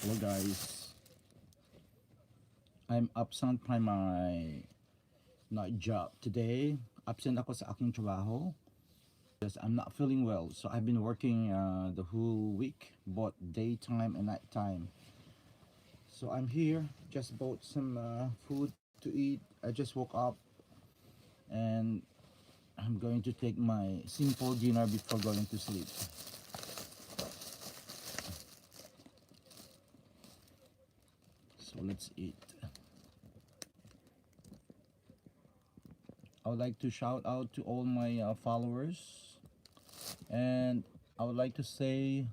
Hello guys, I'm absent from my night job today. Absent ako sa aking trabaho because I'm not feeling well. So I've been working the whole week, both daytime and nighttime. So I'm here, just bought some food to eat. I just woke up and I'm going to take my simple dinner before going to sleep. So let's eat. I would like to shout out to all my followers, and I would like to say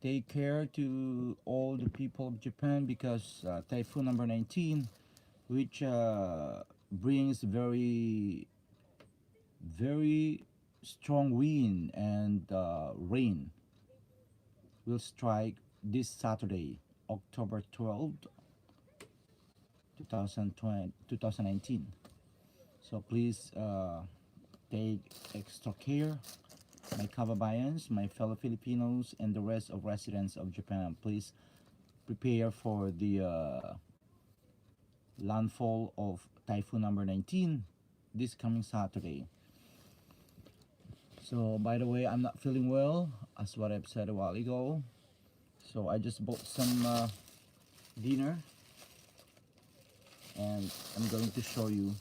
take care to all the people of Japan because typhoon number 19, which brings very strong wind and rain, will strike this Saturday, October 12th, 2020, 2019. So please take extra care. My kababayans, my fellow Filipinos, and the rest of residents of Japan, please prepare for the landfall of typhoon number 19 this coming Saturday. So, by the way, I'm not feeling well, as what I've said a while ago. So, I just bought some dinner and I'm going to show you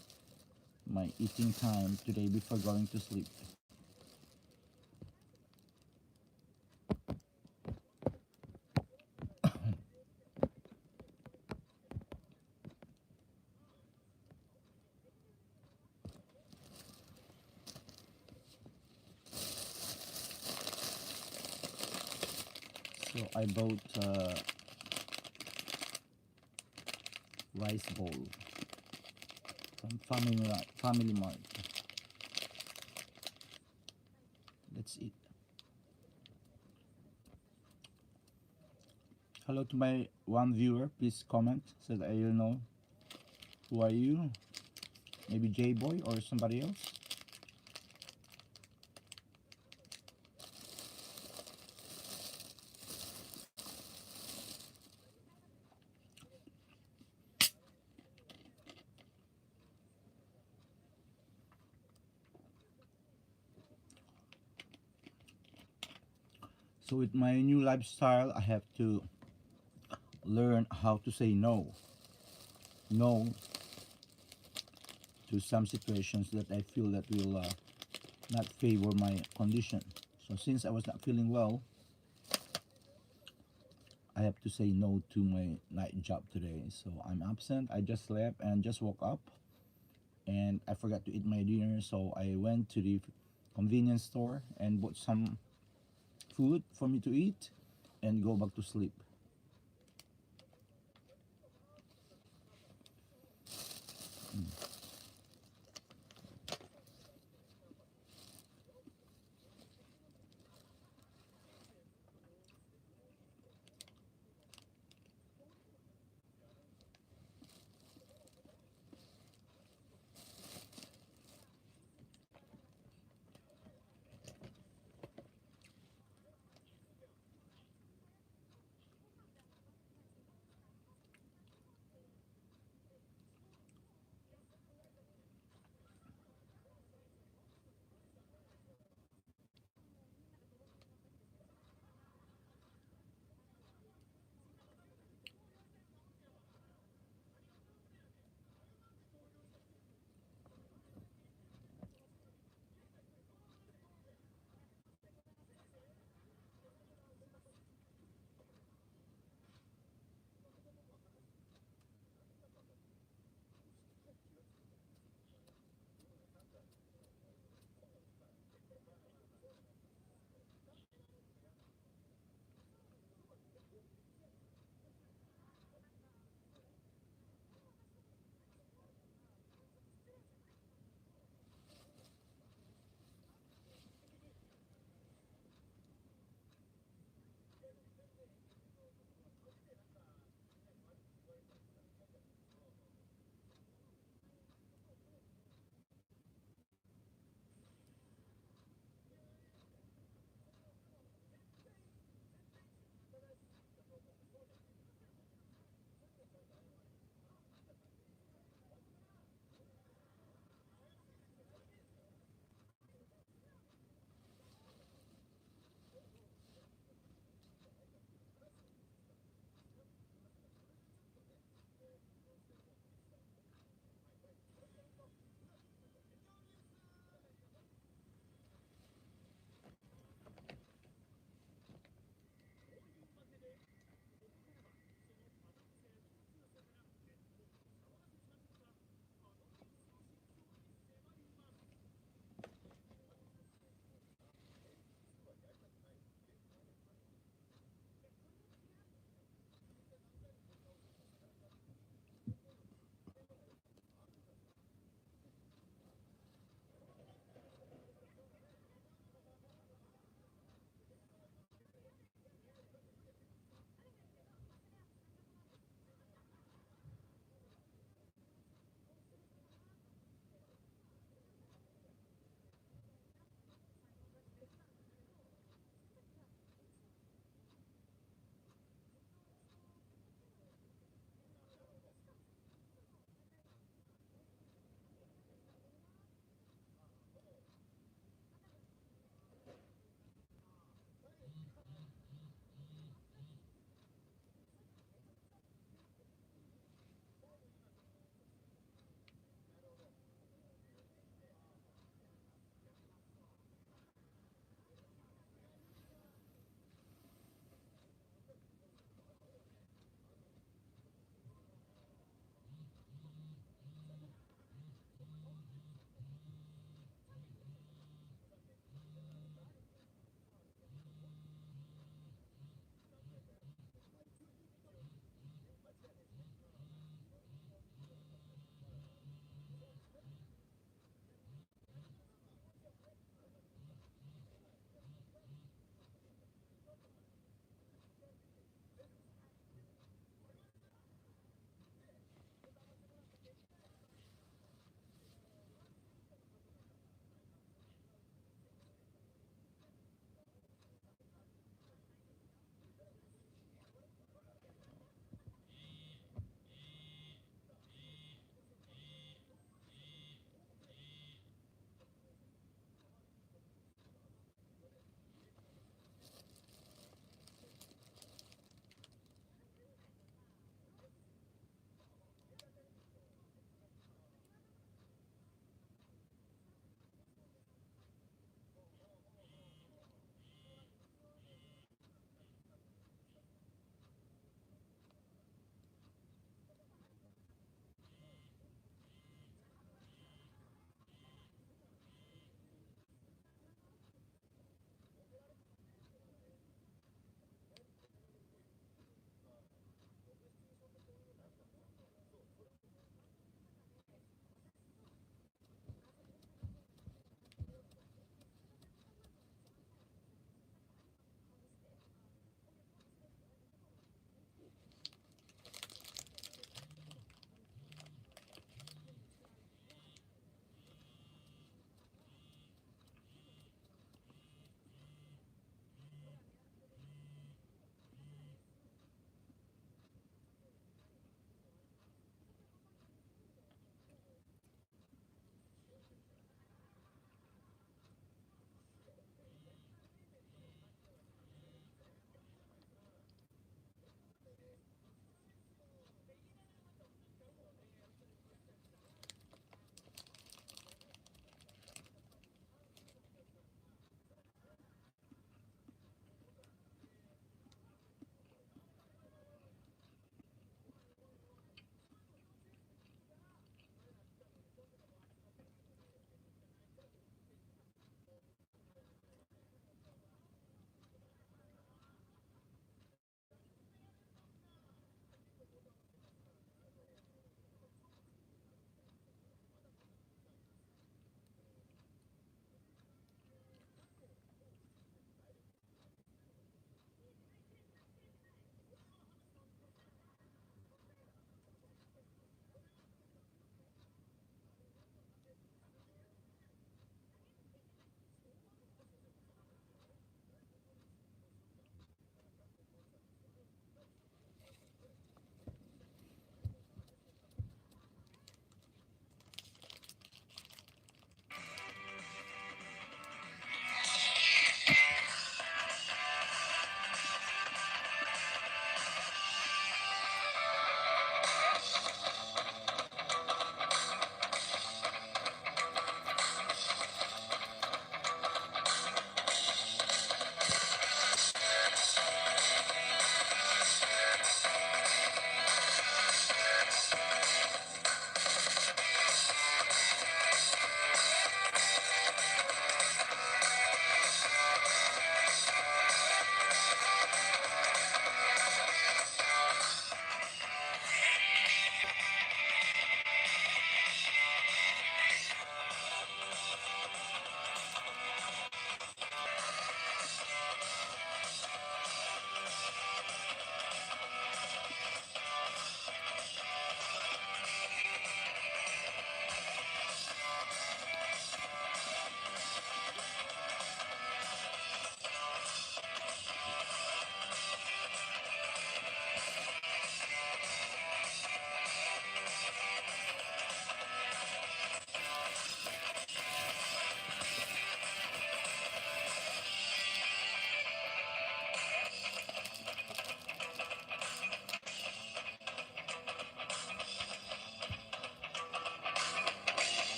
my eating time today before going to sleep. So, I bought rice bowl from Family Mart. Let's eat. Hello to my one viewer. Please comment so that I will know who are you. Maybe J Boy or somebody else. So with my new lifestyle, I have to learn how to say no to some situations that I feel that will not favor my condition. So since I was not feeling well, I have to say no to my night job today. So I'm absent. I just slept and just woke up, and I forgot to eat my dinner. So I went to the convenience store and bought some food for me to eat and go back to sleep.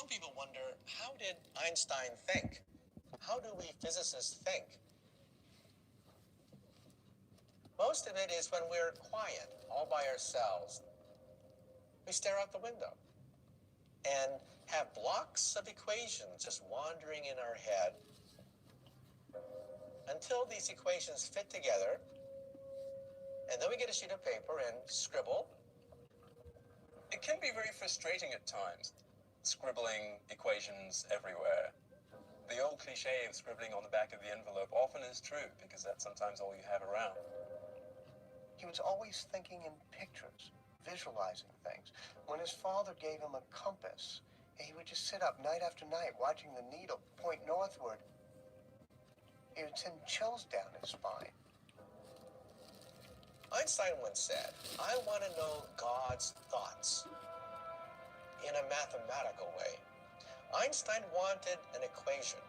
Some people wonder, how did Einstein think? How do we physicists think? Most of it is when we're quiet, all by ourselves. We stare out the window and have blocks of equations just wandering in our head until these equations fit together, and then we get a sheet of paper and scribble. It can be very frustrating at times, scribbling equations everywhere. The old cliche of scribbling on the back of the envelope often is true, because that's sometimes all you have around. He was always thinking in pictures, visualizing things. When his father gave him a compass, he would just sit up night after night watching the needle point northward. It would send chills down his spine. Einstein once said, I want to know God's thoughts in a mathematical way. Einstein wanted an equation,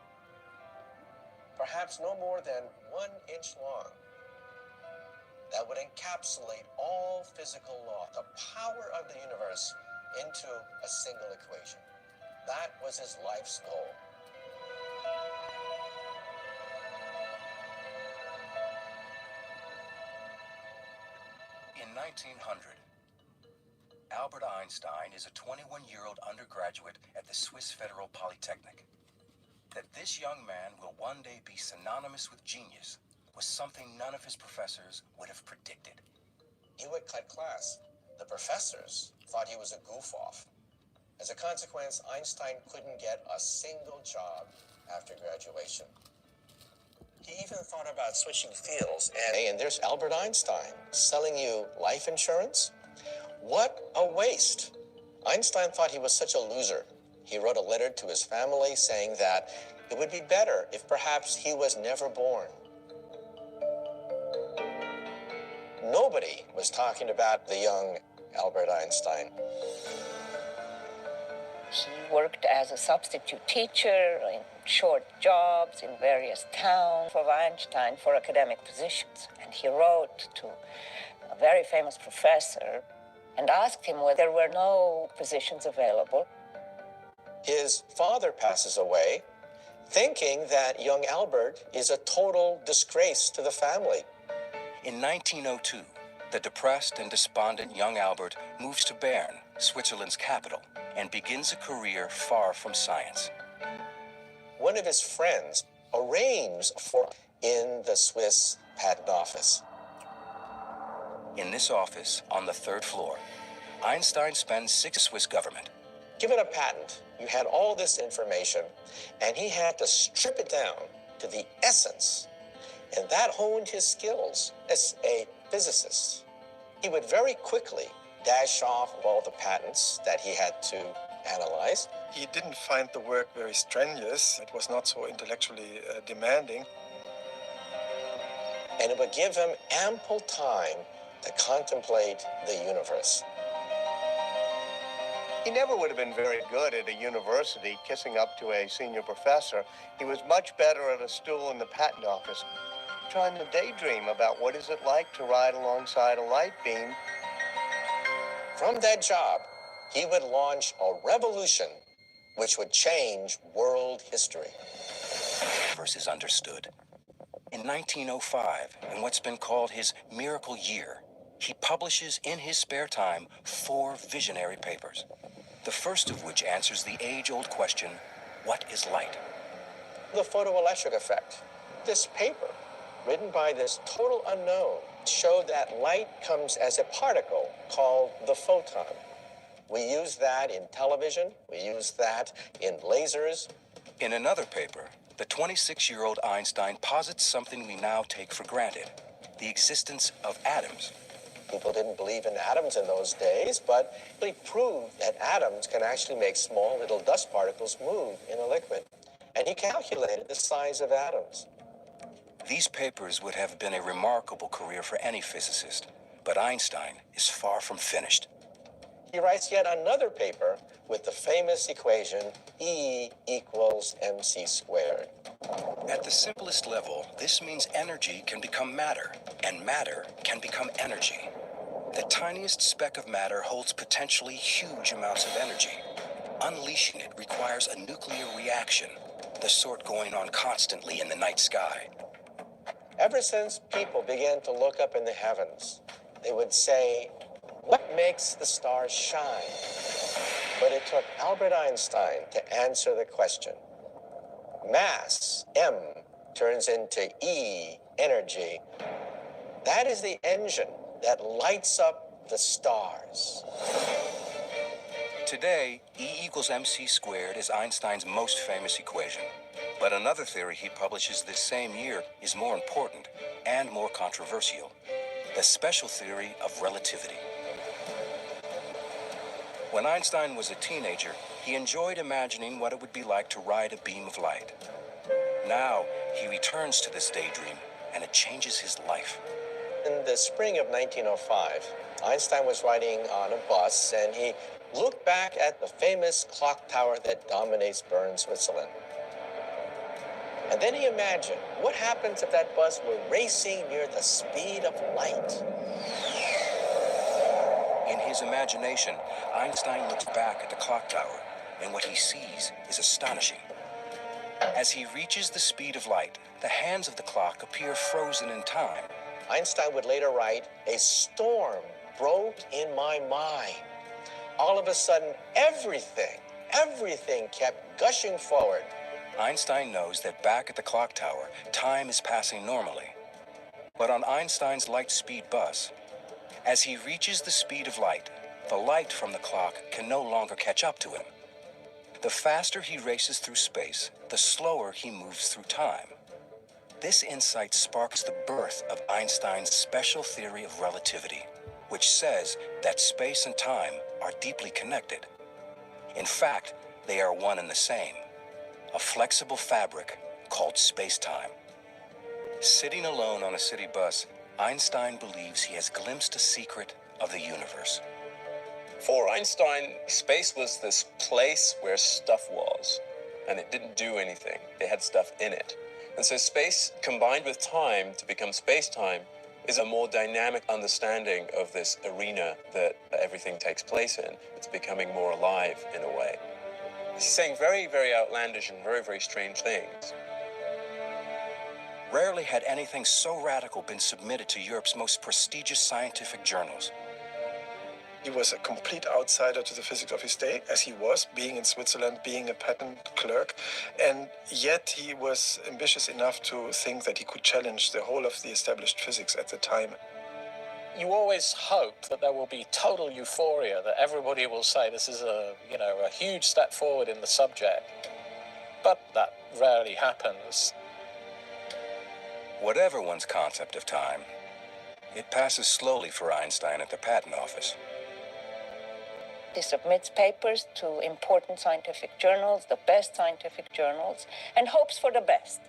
perhaps no more than 1 inch long, that would encapsulate all physical law, the power of the universe, into a single equation. That was his life's goal. In 1900, Albert Einstein is a 21-year-old undergraduate at the Swiss Federal Polytechnic. That this young man will one day be synonymous with genius was something none of his professors would have predicted. He would cut class. The professors thought he was a goof-off. As a consequence, Einstein couldn't get a single job after graduation. He even thought about switching fields. And there's Albert Einstein selling you life insurance? What a waste. Einstein thought he was such a loser. He wrote a letter to his family saying that it would be better if perhaps he was never born. Nobody was talking about the young Albert Einstein. He worked as a substitute teacher in short jobs in various towns of Einstein for academic positions. And he wrote to a very famous professor and asked him whether there were no positions available. His father passes away, thinking that young Albert is a total disgrace to the family. In 1902, the depressed and despondent young Albert moves to Bern, Switzerland's capital, and begins a career far from science. One of his friends arranges for in the Swiss patent office. In this office, on the 3rd floor, Einstein spends 6 Swiss government. Given a patent, you had all this information, and he had to strip it down to the essence, and that honed his skills as a physicist. He would very quickly dash off all the patents that he had to analyze. He didn't find the work very strenuous. It was not so intellectually demanding. And it would give him ample time to contemplate the universe. He never would have been very good at a university kissing up to a senior professor. He was much better at a stool in the patent office, trying to daydream about what is it like to ride alongside a light beam. From that job, he would launch a revolution which would change world history. Versus understood. In 1905, in what's been called his miracle year, he publishes in his spare time 4 visionary papers. The first of which answers the age-old question, what is light? The photoelectric effect. This paper, written by this total unknown, showed that light comes as a particle called the photon. We use that in television, we use that in lasers. In another paper, the 26-year-old Einstein posits something we now take for granted, the existence of atoms. People didn't believe in atoms in those days, but they proved that atoms can actually make small little dust particles move in a liquid. And he calculated the size of atoms. These papers would have been a remarkable career for any physicist, but Einstein is far from finished. He writes yet another paper with the famous equation E equals mc squared. At the simplest level, this means energy can become matter, and matter can become energy. The tiniest speck of matter holds potentially huge amounts of energy. unleashing it requires a nuclear reaction, the sort going on constantly in the night sky. Ever since people began to look up in the heavens, they would say, what makes the stars shine? But it took Albert Einstein to answer the question. Mass, M, turns into E, energy. That is the engine that lights up the stars. Today, E equals mc squared is Einstein's most famous equation. But another theory he publishes this same year is more important and more controversial: the special theory of relativity. When Einstein was a teenager, he enjoyed imagining what it would be like to ride a beam of light. Now, he returns to this daydream, and it changes his life. In the spring of 1905, Einstein was riding on a bus, and he looked back at the famous clock tower that dominates Bern, Switzerland. And then he imagined, what happens if that bus were racing near the speed of light? In his imagination, Einstein looks back at the clock tower, and what he sees is astonishing. As he reaches the speed of light, the hands of the clock appear frozen in time. Einstein would later write, a storm broke in my mind. All of a sudden, everything kept gushing forward. Einstein knows that back at the clock tower, time is passing normally. But on Einstein's light-speed bus, as he reaches the speed of light, the light from the clock can no longer catch up to him. The faster he races through space, the slower he moves through time. This insight sparks the birth of Einstein's special theory of relativity, which says that space and time are deeply connected. In fact, they are one and the same, a flexible fabric called space-time. Sitting alone on a city bus, Einstein believes he has glimpsed a secret of the universe. For Einstein, space was this place where stuff was, and it didn't do anything. It had stuff in it. And so space combined with time to become space-time is a more dynamic understanding of this arena that everything takes place in. It's becoming more alive in a way. He's saying very, very outlandish and very, very strange things. Rarely had anything so radical been submitted to Europe's most prestigious scientific journals. He was a complete outsider to the physics of his day, as he was, being in Switzerland, being a patent clerk, and yet he was ambitious enough to think that he could challenge the whole of the established physics at the time. You always hope that there will be total euphoria, that everybody will say this is a huge step forward in the subject. But that rarely happens. Whatever one's concept of time, it passes slowly for Einstein at the patent office. He submits papers to important scientific journals, the best scientific journals, and hopes for the best.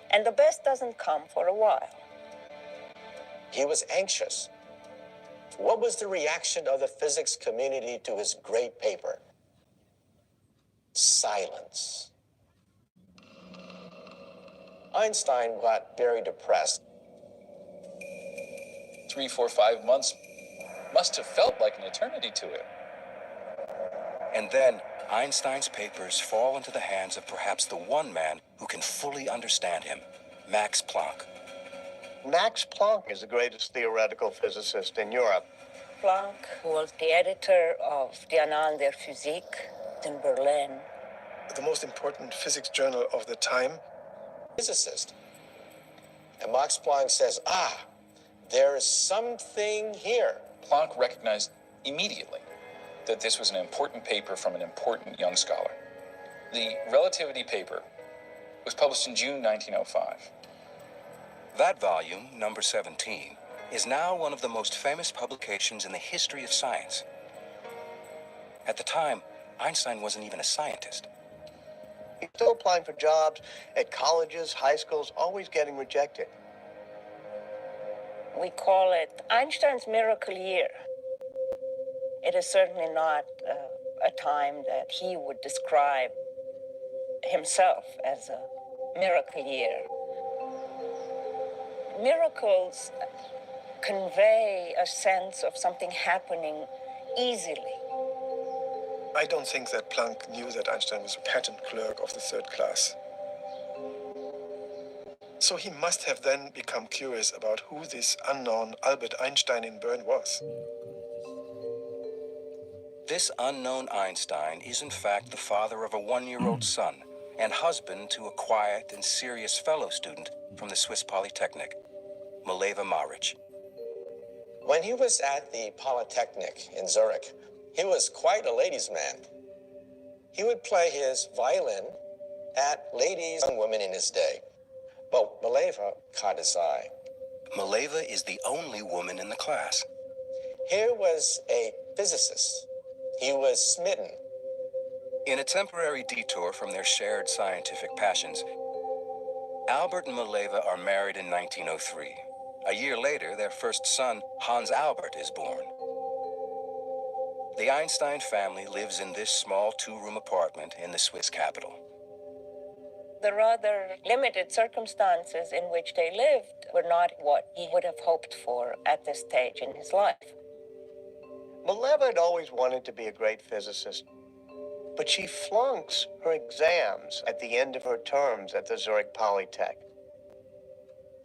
And the best doesn't come for a while. He was anxious. What was the reaction of the physics community to his great paper? Silence. Einstein got very depressed. 3, 4, 5 months must have felt like an eternity to him. And then Einstein's papers fall into the hands of perhaps the one man who can fully understand him, Max Planck. Max Planck is the greatest theoretical physicist in Europe. Planck was the editor of the Annalen der Physik in Berlin. The most important physics journal of the time. Physicist. And Max Planck says, there is something here. Planck recognized immediately that this was an important paper from an important young scholar. The relativity paper was published in June 1905. That volume, number 17, is now one of the most famous publications in the history of science. At the time, Einstein wasn't even a scientist. He's still applying for jobs at colleges, high schools, always getting rejected. We call it Einstein's miracle year. It is certainly not a time that he would describe himself as a miracle year. Miracles convey a sense of something happening easily. I don't think that Planck knew that Einstein was a patent clerk of the third class. So he must have then become curious about who this unknown Albert Einstein in Bern was. This unknown Einstein is in fact the father of a one-year-old son and husband to a quiet and serious fellow student from the Swiss Polytechnic, Mileva Maric. When he was at the Polytechnic in Zurich, he was quite a ladies' man. He would play his violin at ladies and women in his day. But Mileva caught his eye. Mileva is the only woman in the class. Here was a physicist. He was smitten. In a temporary detour from their shared scientific passions, Albert and Mileva are married in 1903. A year later, their first son, Hans Albert, is born. The Einstein family lives in this small two-room apartment in the Swiss capital. The rather limited circumstances in which they lived were not what he would have hoped for at this stage in his life. Mileva had always wanted to be a great physicist, but she flunks her exams at the end of her terms at the Zurich Polytech.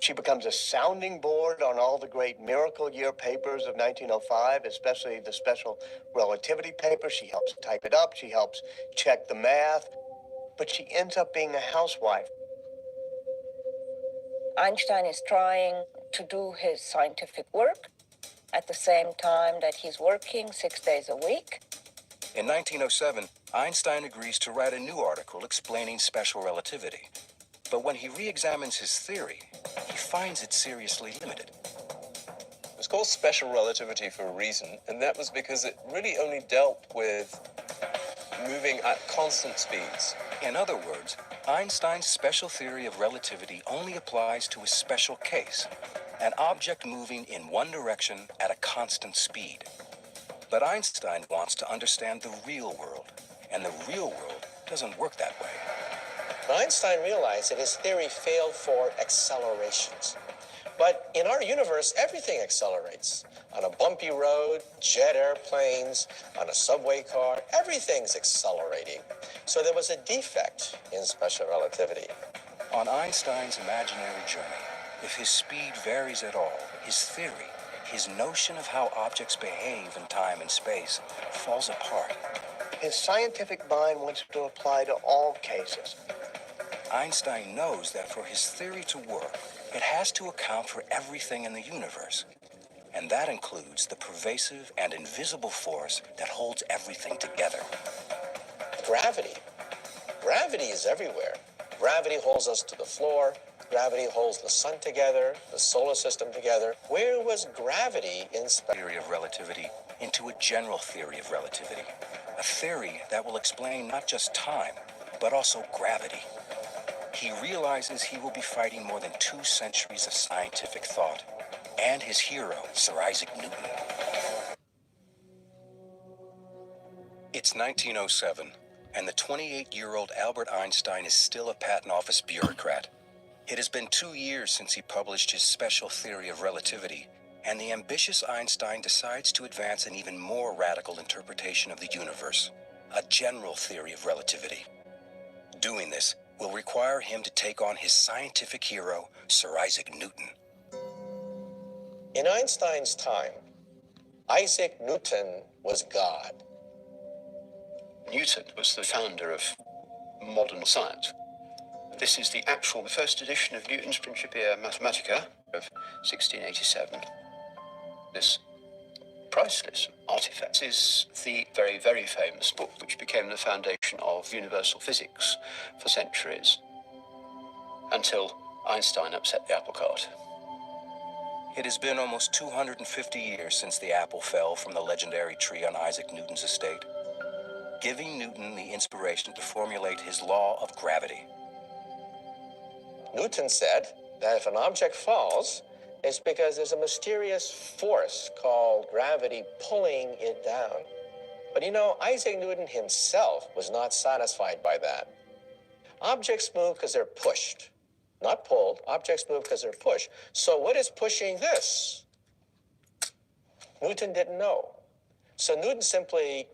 She becomes a sounding board on all the great miracle year papers of 1905, especially the special relativity paper. She helps type it up, she helps check the math, but she ends up being a housewife. Einstein is trying to do his scientific work at the same time that he's working 6 days a week. In 1907, Einstein agrees to write a new article explaining special relativity. But when he re-examines his theory, he finds it seriously limited. It was called special relativity for a reason, and that was because it really only dealt with moving at constant speeds. In other words, Einstein's special theory of relativity only applies to a special case, an object moving in one direction at a constant speed. But Einstein wants to understand the real world, and the real world doesn't work that way. Einstein realized that his theory failed for accelerations. But in our universe, everything accelerates. On a bumpy road, jet airplanes, on a subway car, everything's accelerating. So there was a defect in special relativity. On Einstein's imaginary journey, if his speed varies at all, his theory, his notion of how objects behave in time and space, falls apart. His scientific mind wants to apply to all cases. Einstein knows that for his theory to work, it has to account for everything in the universe. And that includes the pervasive and invisible force that holds everything together. Gravity. Gravity is everywhere. Gravity holds us to the floor. Gravity holds the sun together, the solar system together. Where was gravity in Theory of relativity into a general theory of relativity. A theory that will explain not just time, but also gravity. He realizes he will be fighting more than 2 centuries of scientific thought and his hero, Sir Isaac Newton. It's 1907, and the 28-year-old Albert Einstein is still a patent office bureaucrat. It has been 2 years since he published his special theory of relativity, and the ambitious Einstein decides to advance an even more radical interpretation of the universe, a general theory of relativity. Doing this will require him to take on his scientific hero, Sir Isaac Newton. In Einstein's time, Isaac Newton was God. Newton was the founder of modern science. This is the actual first edition of Newton's Principia Mathematica of 1687. This priceless artifact is the very, very famous book which became the foundation of universal physics for centuries, until Einstein upset the apple cart. It has been almost 250 years since the apple fell from the legendary tree on Isaac Newton's estate, giving Newton the inspiration to formulate his law of gravity. Newton said that if an object falls, it's because there's a mysterious force called gravity pulling it down. But you know, Isaac Newton himself was not satisfied by that. Objects move because they're pushed, not pulled. Objects move because they're pushed. So what is pushing this? Newton didn't know. So Newton simply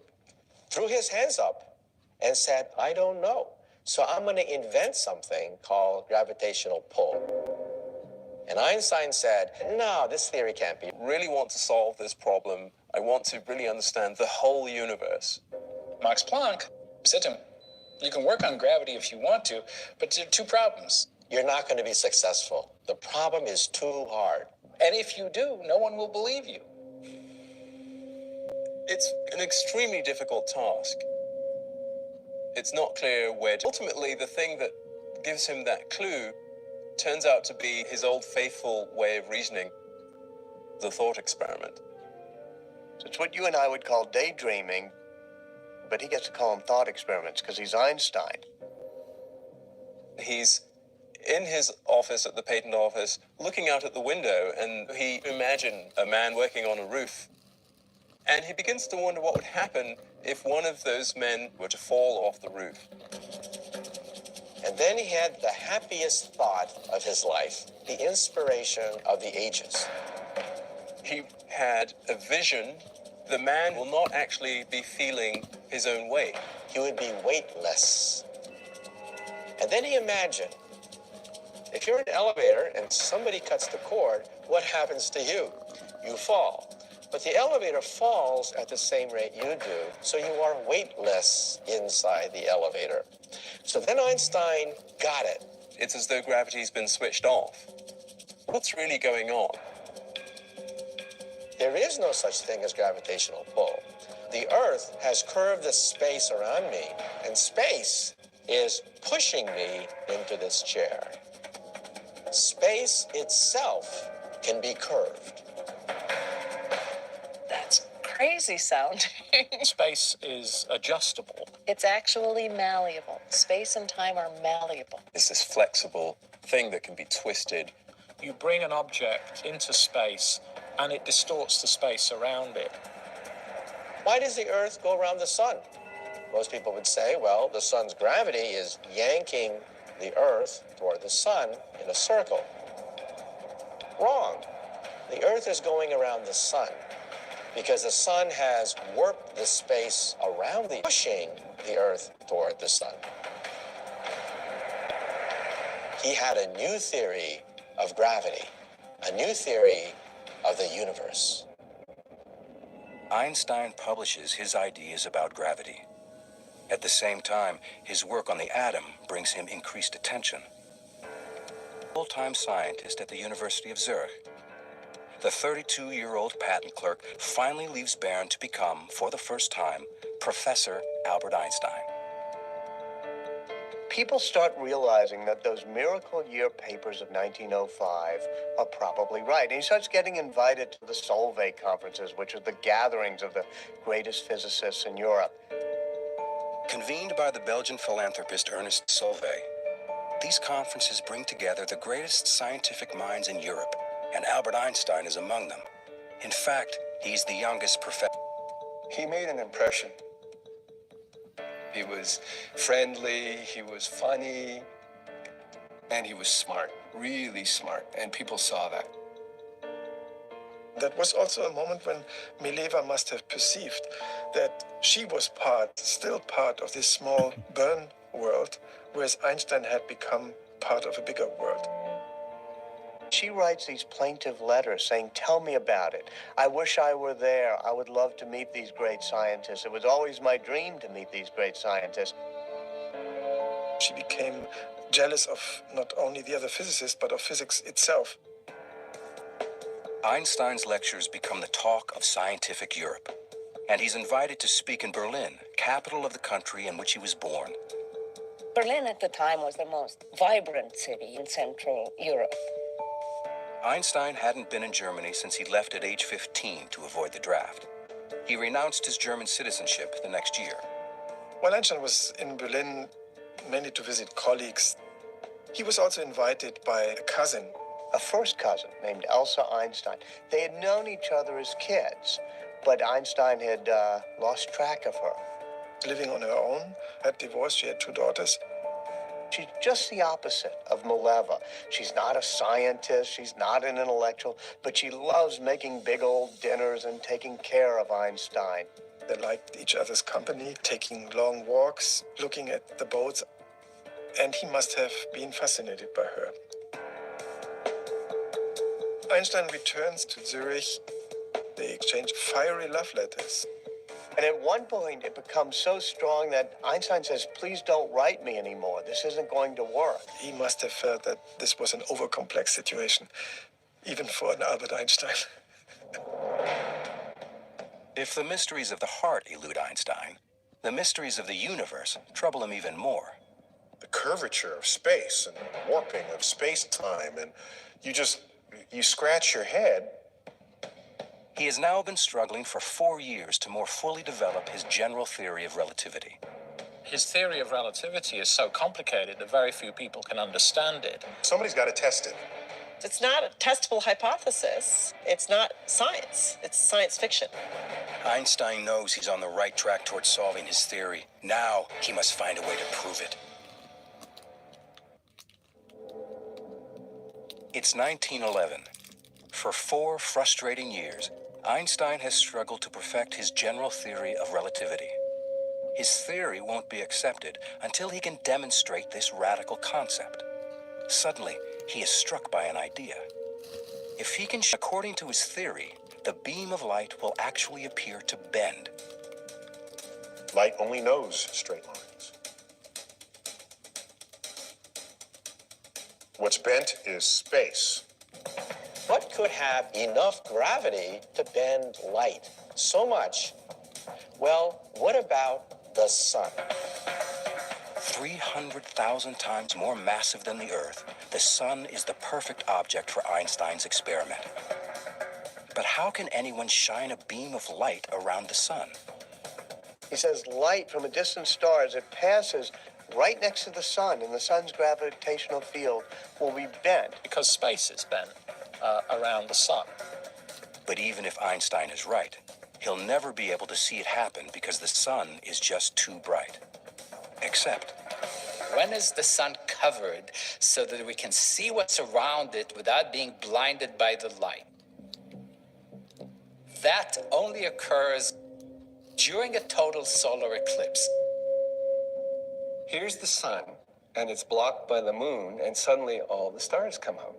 threw his hands up and said, I don't know. So I'm going to invent something called gravitational pull. And Einstein said, no, this theory can't be. Really want to solve this problem. I want to really understand the whole universe. Max Planck said to him, you can work on gravity if you want to, but there are two problems. You're not going to be successful. The problem is too hard. And if you do, no one will believe you. It's an extremely difficult task. It's not clear where to... Ultimately, the thing that gives him that clue turns out to be his old faithful way of reasoning, the thought experiment. So it's what you and I would call daydreaming, but he gets to call them thought experiments because he's Einstein. He's in his office at the patent office, looking out at the window, and he imagined a man working on a roof. And he begins to wonder what would happen if one of those men were to fall off the roof. And then he had the happiest thought of his life, the inspiration of the ages. He had a vision. The man will not actually be feeling his own weight. He would be weightless. And then he imagined, if you're in an elevator and somebody cuts the cord, what happens to you? You fall. But the elevator falls at the same rate you do, so you are weightless inside the elevator. So then Einstein got it. It's as though gravity's been switched off. What's really going on? There is no such thing as gravitational pull. The Earth has curved the space around me, and space is pushing me into this chair. Space itself can be curved. That's crazy sounding. Space is adjustable. It's actually malleable. Space and time are malleable. It's this flexible thing that can be twisted. You bring an object into space, and it distorts the space around it. Why does the Earth go around the sun? Most people would say, well, the sun's gravity is yanking the Earth toward the sun in a circle. Wrong. The Earth is going around the sun because the sun has warped the space around pushing the Earth toward the sun. He had a new theory of gravity, a new theory of the universe. Einstein publishes his ideas about gravity. At the same time, his work on the atom brings him increased attention. Full-time scientist at the University of Zurich, the 32-year-old patent clerk finally leaves Bern to become, for the first time, Professor Albert Einstein. People start realizing that those miracle year papers of 1905 are probably right. And he starts getting invited to the Solvay conferences, which are the gatherings of the greatest physicists in Europe. Convened by the Belgian philanthropist Ernest Solvay, these conferences bring together the greatest scientific minds in Europe, and Albert Einstein is among them. In fact, he's the youngest professor. He made an impression. He was friendly, he was funny, and he was smart, really smart, and people saw that. That was also a moment when Mileva must have perceived that she was still part of this small Bern world, whereas Einstein had become part of a bigger world. She writes these plaintive letters saying, tell me about it. I wish I were there. I would love to meet these great scientists. It was always my dream to meet these great scientists. She became jealous of not only the other physicists, but of physics itself. Einstein's lectures become the talk of scientific Europe, and he's invited to speak in Berlin, capital of the country in which he was born. Berlin at the time was the most vibrant city in Central Europe. Einstein hadn't been in Germany since he left at age 15 to avoid the draft. He renounced his German citizenship the next year. When Einstein was in Berlin, mainly to visit colleagues, he was also invited by a cousin. A first cousin named Elsa Einstein. They had known each other as kids, but Einstein had lost track of her. Living on her own, had divorced, she had 2 daughters. She's just the opposite of Mileva. She's not a scientist, she's not an intellectual, but she loves making big old dinners and taking care of Einstein. They liked each other's company, taking long walks, looking at the boats, and he must have been fascinated by her. Einstein returns to Zurich. They exchange fiery love letters. And at one point, it becomes so strong that Einstein says, please don't write me anymore. This isn't going to work. He must have felt that this was an overcomplex situation, even for an Albert Einstein. If the mysteries of the heart elude Einstein, the mysteries of the universe trouble him even more. The curvature of space and warping of space-time, and you scratch your head. He has now been struggling for 4 years to more fully develop his general theory of relativity. His theory of relativity is so complicated that very few people can understand it. Somebody's got to test it. It's not a testable hypothesis. It's not science. It's science fiction. Einstein knows he's on the right track towards solving his theory. Now he must find a way to prove it. It's 1911. For 4 frustrating years, Einstein has struggled to perfect his general theory of relativity. His theory won't be accepted until he can demonstrate this radical concept. Suddenly, he is struck by an idea. If he can, according to his theory, the beam of light will actually appear to bend. Light only knows straight lines. What's bent is space. What could have enough gravity to bend light? So much. Well, what about the sun? 300,000 times more massive than the Earth, the sun is the perfect object for Einstein's experiment. But how can anyone shine a beam of light around the sun? He says light from a distant star, as it passes right next to the sun, and the sun's gravitational field will be bent. Because space is bent around the sun. But even if Einstein is right, he'll never be able to see it happen because the sun is just too bright. Except, when is the sun covered so that we can see what's around it without being blinded by the light? That only occurs during a total solar eclipse. Here's the sun, and it's blocked by the moon, and suddenly all the stars come out.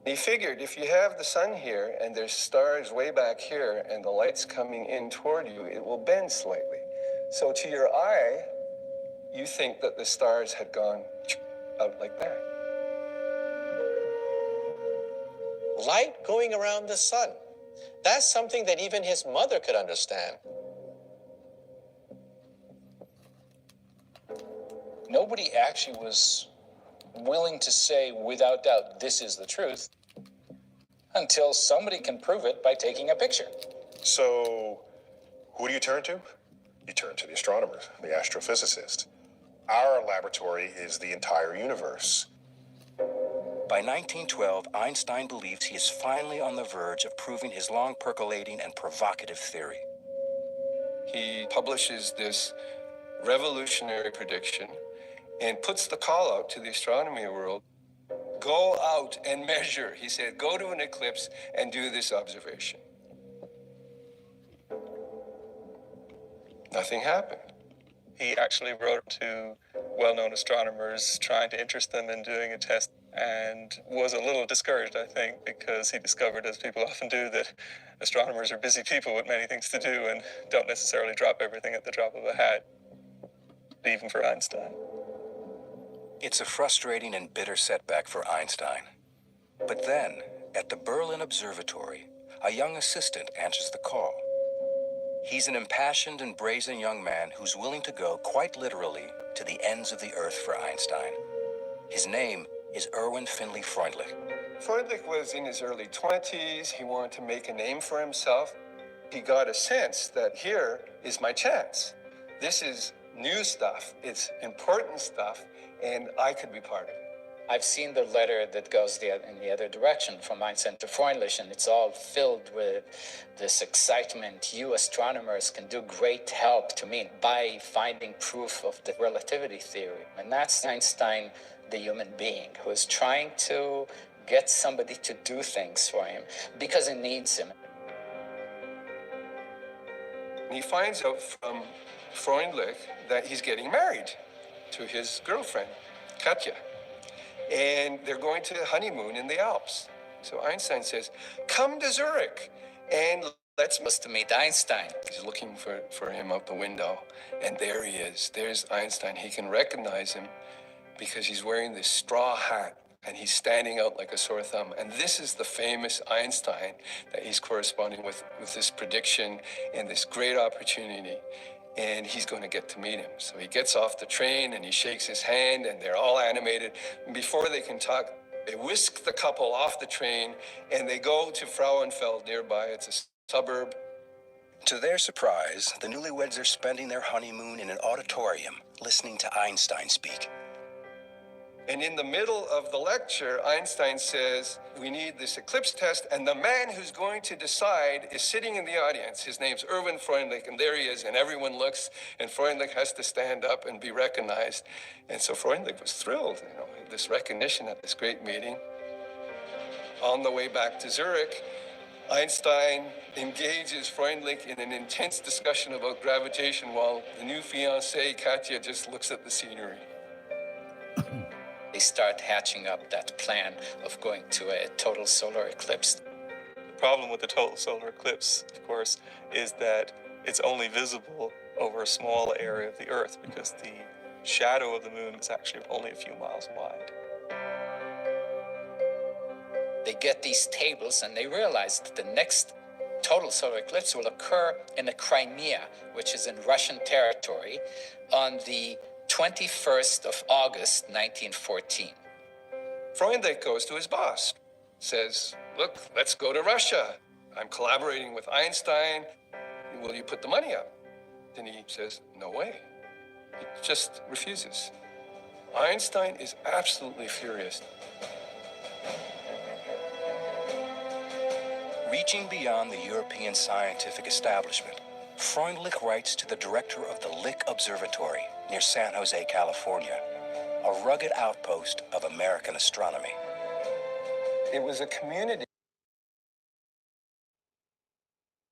He figured if you have the sun here, and there's stars way back here, and the light's coming in toward you, it will bend slightly. So to your eye, you think that the stars had gone out like that. Light going around the sun. That's something that even his mother could understand. Nobody actually was willing to say without doubt this is the truth until somebody can prove it by taking a picture. So, who do you turn to? You turn to the astronomers, the astrophysicists. Our laboratory is the entire universe. by 1912, Einstein believes he is finally on the verge of proving his long percolating and provocative theory. He publishes this revolutionary prediction and puts the call out to the astronomy world. Go out and measure. He said, go to an eclipse and do this observation. Nothing happened. He actually wrote to well-known astronomers trying to interest them in doing a test and was a little discouraged, I think, because he discovered, as people often do, that astronomers are busy people with many things to do and don't necessarily drop everything at the drop of a hat, even for Einstein. It's a frustrating and bitter setback for Einstein. But then, at the Berlin Observatory, a young assistant answers the call. He's an impassioned and brazen young man who's willing to go, quite literally, to the ends of the earth for Einstein. His name is Erwin Finley Freundlich. Freundlich was in his early 20s. He wanted to make a name for himself. He got a sense that here is my chance. This is new stuff. It's important stuff, and I could be part of it. I've seen the letter that goes in the other direction from Einstein to Freundlich, and it's all filled with this excitement. You astronomers can do great help to me by finding proof of the relativity theory. And that's Einstein, the human being, who is trying to get somebody to do things for him because he needs him. And he finds out from Freundlich that he's getting married to his girlfriend, Katja. And they're going to honeymoon in the Alps. So Einstein says, come to Zurich and let's To meet Einstein. He's looking for him out the window. And there he is. There's Einstein. He can recognize him because he's wearing this straw hat and he's standing out like a sore thumb. And this is the famous Einstein that he's corresponding with this prediction and this great opportunity. And he's going to get to meet him. So he gets off the train and he shakes his hand and they're all animated. And before they can talk, they whisk the couple off the train and they go to Frauenfeld nearby. It's a suburb. To their surprise, the newlyweds are spending their honeymoon in an auditorium, listening to Einstein speak. And in the middle of the lecture, Einstein says, we need this eclipse test, and the man who's going to decide is sitting in the audience. His name's Erwin Freundlich, and there he is, and everyone looks, and Freundlich has to stand up and be recognized. And so Freundlich was thrilled, this recognition at this great meeting. On the way back to Zurich, Einstein engages Freundlich in an intense discussion about gravitation while the new fiancée, Katja, just looks at the scenery. They start hatching up that plan of going to a total solar eclipse. The problem with the total solar eclipse, of course, is that it's only visible over a small area of the Earth because the shadow of the moon is actually only a few miles wide. They get these tables and they realize that the next total solar eclipse will occur in the Crimea, which is in Russian territory, on the 21st of August, 1914. Freundlich goes to his boss, says, look, let's go to Russia. I'm collaborating with Einstein. Will you put the money up? And he says, no way. He just refuses. Einstein is absolutely furious. Reaching beyond the European scientific establishment, Freundlich writes to the director of the Lick Observatory near San Jose, California, a rugged outpost of American astronomy. It was a community